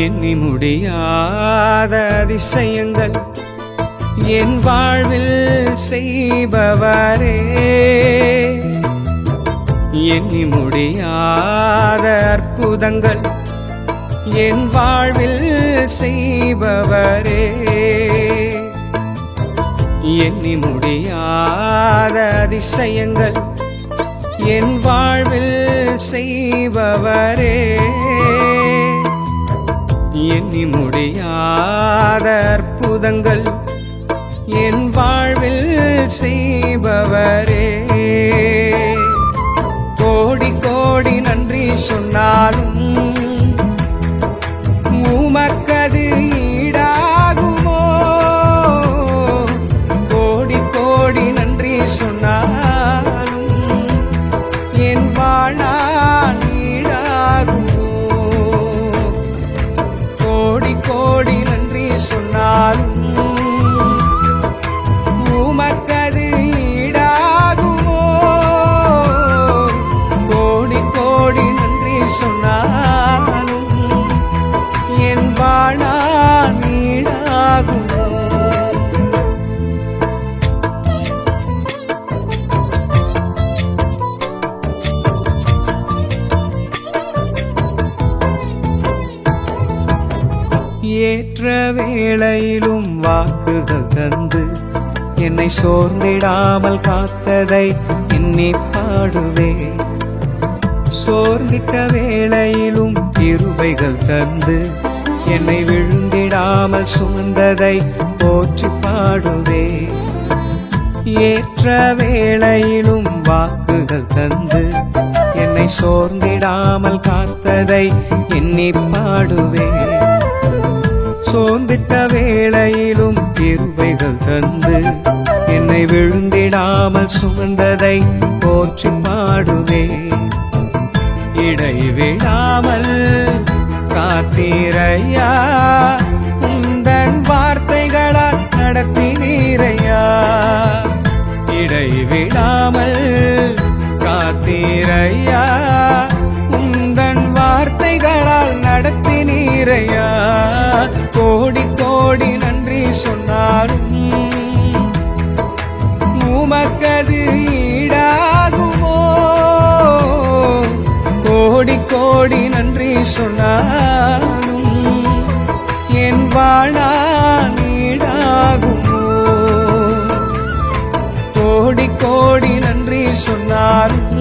எண்ணி முடியாத அதிசயங்கள் என் வாழ்வில் செய்பவரே, எண்ணி முடியாத அற்புதங்கள் என் வாழ்வில் செய்பவரே, எண்ணி முடியாத அதிசயங்கள் என் வாழ்வில் செய்பவரே, எண்ணி முடியாத அற்புதங்கள் என் வாழ்வில் செய்பவரே. கோடி கோடி நன்றி சொன்னாலும் உமக்கது ஈடாகுமோ, கோடி கோடி நன்றி சொன்னாலும் என் வாழ்நாள் ஈடாகுமோ, கோடி கோடி நன்றி சொன்னாலும் உமக்கது ஈடாகுமோ, கோடி கோடி நன்றி சொன்னாலும் என் வாழ்நாள் ஈடாகுமோ. ஏற்ற வேளையிலும் வாக்குகள் தந்து என்னை சோர்ந்திடாமல் காத்ததை எண்ணி பாடுவே, சோர்ந்திட்ட வேளையிலும் கிருபைகள் தந்து என்னை விழுந்திடாமல் சுமந்ததை போற்றி பாடுவே, ஏற்ற வேளையிலும் வாக்குகள் தந்து என்னை சோர்ந்திடாமல் காத்ததை எண்ணி பாடுவே, சோர்ந்திட்ட வேளையிலும் கிருபைகள் தந்து என்னை விழுந்திடாமல் சுமந்ததை போற்றி பாடுவே, இடைவிடாமல் காத்தீரையா, உந்தன் வார்த்தைகளால் நடத்தினீரையா, இடைவிடாமல் காத்தீரையா, உந்தன் வார்த்தைகளால் நடத்தினீரையா, கோடி கோடி நன்றி சொன்னாலும் உமக்கது ஈடாகுமோ, கோடி கோடி நன்றி சொன்னாலும் என் வாழ்நாள் ஈடாகுமோ, கோடி கோடி நன்றி சொன்னாலும்